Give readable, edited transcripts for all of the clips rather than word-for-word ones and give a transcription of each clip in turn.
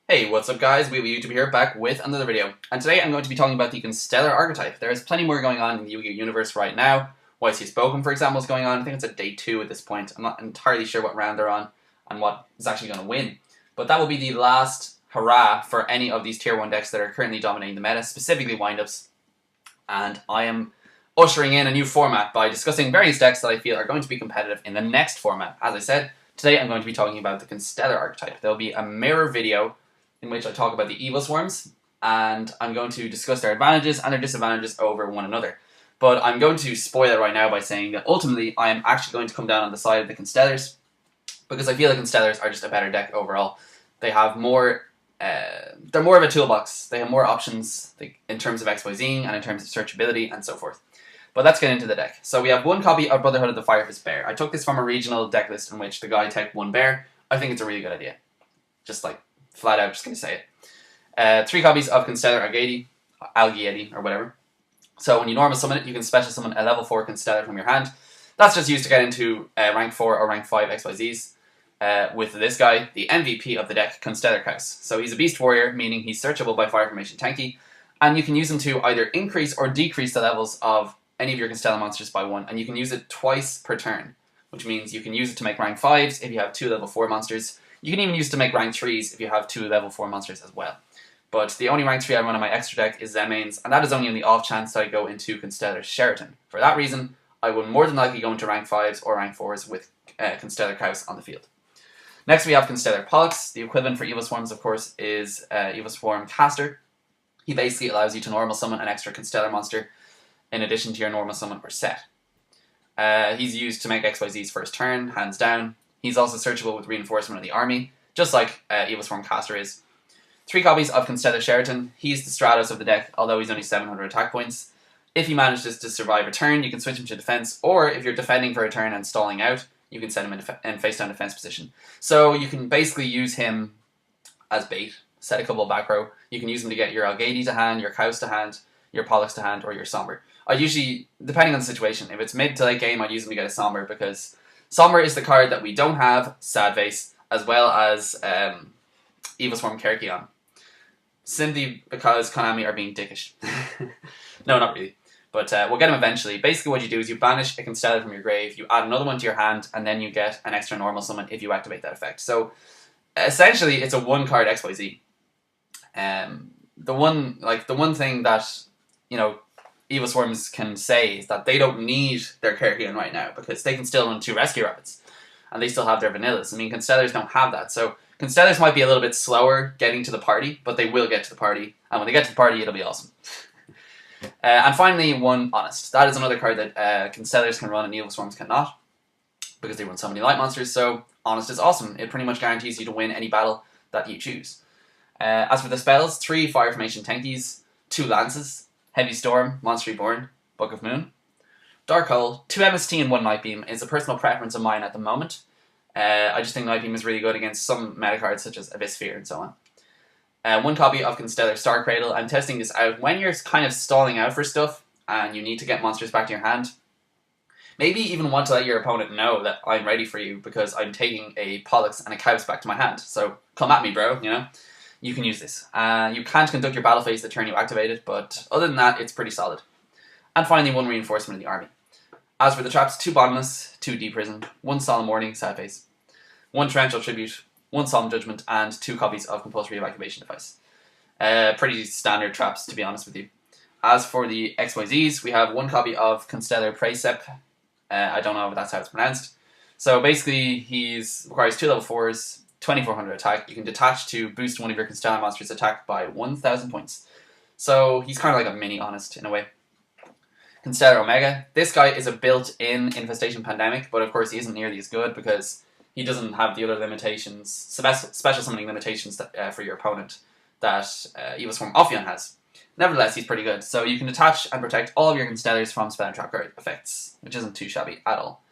Hey, what's up guys, YouTube here, back with another video. And today I'm going to be talking about the Constellar archetype. There is plenty more going on in the Yu-Gi-Oh universe right now. YC Spoken, for example, is going on. I think it's at day 2 at this point. I'm not entirely sure what round they're on and what is actually going to win. But that will be the last hurrah for any of these tier 1 decks that are currently dominating the meta, specifically windups. And I am ushering in a new format by discussing various decks that I feel are going to be competitive in the next format. As I said, today I'm going to be talking about the Constellar archetype. There will be a mirror video in which I talk about the Evilswarms, and I'm going to discuss their advantages and their disadvantages over one another. But I'm going to spoil it right now by saying that ultimately I am actually going to come down on the side of the Constellars, because I feel the Constellars are just a better deck overall. They have more, they're more of a toolbox. They have more options in terms of XYZing and in terms of searchability and so forth. But let's get into the deck. So we have one copy of Brotherhood of the Firefist Bear. I took this from a regional deck list in which the guy teched one bear. I think it's a really good idea. Just like, flat out, just going to say it. 3 copies of Constellar Algaedi, or whatever. So when you normal summon it, you can special summon a level 4 Constellar from your hand. That's just used to get into rank 4 or rank 5 XYZs. With this guy, the MVP of the deck, Constellar Kraus. So he's a beast warrior, meaning he's searchable by fire formation tanky, and you can use him to either increase or decrease the levels of any of your Constellar monsters by 1, and you can use it twice per turn, which means you can use it to make rank 5s if you have 2 level 4 monsters. You can even use it to make rank 3s if you have 2 level 4 monsters as well. But the only rank 3 I run on my extra deck is Zemains, and that is only on the off chance that I go into Constellar Sheraton. For that reason, I will more than likely go into rank 5s or rank 4s with Constellar Kraus on the field. Next we have Constellar Pollux. The equivalent for Evilswarms, of course, is Evilswarm Caster. He basically allows you to normal summon an extra Constellar monster in addition to your normal summon or set. He's used to make XYZ's first turn, hands down. He's also searchable with reinforcement of the army, just like Evilswarm Caster is. 3 copies of Constellar Sheraton. He's the Stratos of the deck, although he's only 700 attack points. If he manages to survive a turn, you can switch him to defense, or if you're defending for a turn and stalling out, you can set him in face-down defense position. So you can basically use him as bait, set a couple back row. You can use him to get your Algaedi to hand, your Kaus to hand, your Pollux to hand, or your Somber. I usually, depending on the situation, if it's mid to late game, I'd use him to get a Somber, because Somber is the card that we don't have, sad face, as well as Evilswarm Kerkion. Simply because Konami are being dickish. No, not really. But we'll get him eventually. Basically what you do is you banish a Constellar from your grave, you add another one to your hand, and then you get an extra normal summon if you activate that effect. So essentially it's a 1-card XYZ. The one thing that, you know, Evilswarms can say is that they don't need their Kerkion right now, because they can still run 2 Rescue Rabbits, and they still have their vanillas. I mean, Constellars don't have that, so Constellars might be a little bit slower getting to the party, but they will get to the party, and when they get to the party, it'll be awesome. And finally, 1 Honest. That is another card that Constellars can run and Evilswarms cannot, because they run so many light monsters, so Honest is awesome. It pretty much guarantees you to win any battle that you choose. As for the spells, 3 Fire Formation Tankies, 2 Lances, Heavy Storm, Monster Reborn, Book of Moon. Dark Hole, 2 MST and 1 Night Beam is a personal preference of mine at the moment. I just think Night Beam is really good against some meta cards such as Abyss Sphere and so on. 1 copy of Constellar Star Cradle. I'm testing this out when you're kind of stalling out for stuff and you need to get monsters back to your hand. Maybe even want to let your opponent know that I'm ready for you because I'm taking a Pollux and a Kaus back to my hand. So come at me, bro, you know? You can use this. You can't conduct your battle phase the turn you activate it, but other than that, it's pretty solid. And finally, 1 Reinforcement of the army. As for the traps, 2 Bottomless, 2 Deep Prison, 1 Solemn Warning, sad face, 1 Torrential Tribute, 1 Solemn Judgment, and 2 copies of Compulsory Evacuation Device. Pretty standard traps, to be honest with you. As for the XYZs, we have 1 copy of Constellar Praecep. I don't know if that's how it's pronounced. So basically, he requires 2 level 4s, 2400 attack. You can detach to boost one of your Constellar monsters' attack by 1000 points. So he's kind of like a mini Honest in a way. Constellar Omega. This guy is a built-in Infestation Pandemic, but of course he isn't nearly as good because he doesn't have the other limitations, special summoning limitations that, for your opponent that Evilswarm Ophion has. Nevertheless, he's pretty good. So you can detach and protect all of your Constellars from spell and trap card effects, which isn't too shabby at all.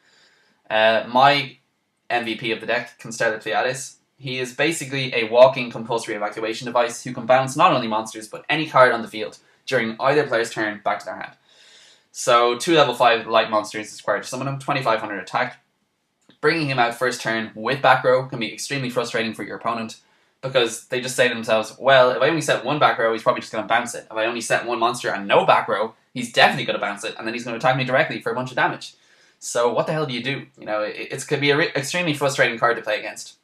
My MVP of the deck, Constellar Pleiades. He is basically a walking compulsory evacuation device who can bounce not only monsters but any card on the field during either player's turn back to their hand. So 2 level 5 light monsters is required to summon him, 2500 attack. Bringing him out first turn with back row can be extremely frustrating for your opponent, because they just say to themselves, well, if I only set one back row, he's probably just going to bounce it. If I only set one monster and no back row, he's definitely going to bounce it, and then he's going to attack me directly for a bunch of damage. So what the hell do you do? You know, it could be an extremely frustrating card to play against.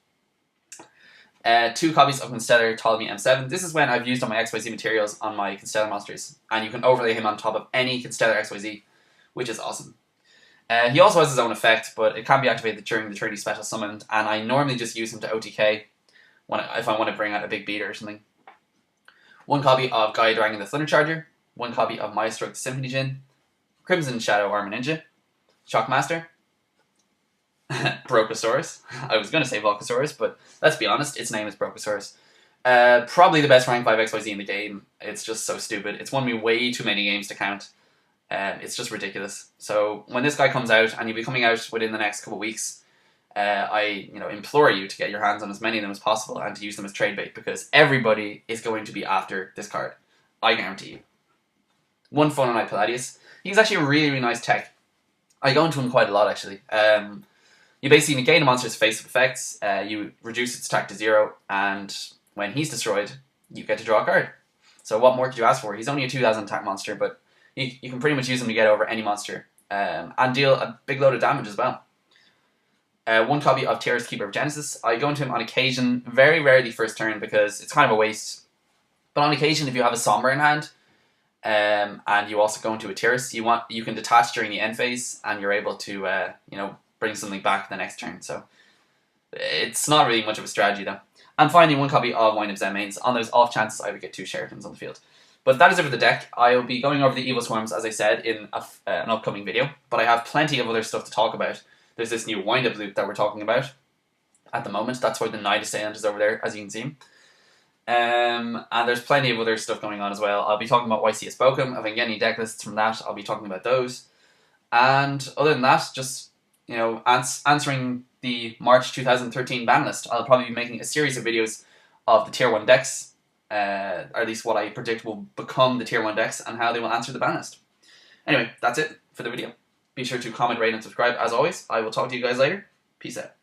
2 copies of Constellar Ptolemy M7. This is when I've used on my XYZ materials on my Constellar monsters, and you can overlay him on top of any Constellar XYZ, which is awesome. He also has his own effect, but it can be activated during the turn he's special summoned, and I normally just use him to OTK if I want to bring out a big beater or something. 1 copy of Gaia Dragon the Thundercharger, 1 copy of Maestro the Symphony Djinn, Crimson Shadow Armor Ninja, Shockmaster, Brochosaurus. I was going to say Volcasaurus, but let's be honest, its name is Brochosaurus. Probably the best rank 5 XYZ in the game. It's just so stupid. It's won me way too many games to count. It's just ridiculous. So when this guy comes out, and he'll be coming out within the next couple of weeks, I implore you to get your hands on as many of them as possible and to use them as trade bait, because everybody is going to be after this card. I guarantee you. 1 Phono Knight Palladius. He's actually a really, really nice tech. I go into him quite a lot, actually. You basically negate a monster's face-up effects, you reduce its attack to 0, and when he's destroyed, you get to draw a card. So what more could you ask for? He's only a 2000 attack monster, but you can pretty much use him to get over any monster, and deal a big load of damage as well. 1 copy of Tierra's Keeper of Genesis. I go into him on occasion, very rarely first turn, because it's kind of a waste. But on occasion, if you have a Somber in hand, and you also go into a Tierras, you can detach during the end phase, and you're able to bring something back the next turn. So it's not really much of a strategy though. And finally, 1 copy of Wind of Zen mains. On those off chances, I would get 2 Sheratons on the field. But that is it for the deck. I will be going over the Evilswarms, as I said, in an upcoming video. But I have plenty of other stuff to talk about. There's this new wind-up loop that we're talking about at the moment. That's why the Night Assailant is over there, as you can see. And there's plenty of other stuff going on as well. I'll be talking about YCS Bochum. If I can get any deck lists from that, I'll be talking about those. And other than that, just answering the March 2013 ban list. I'll probably be making a series of videos of the Tier 1 decks, or at least what I predict will become the Tier 1 decks and how they will answer the ban list. Anyway, that's it for the video. Be sure to comment, rate, and subscribe. As always, I will talk to you guys later. Peace out.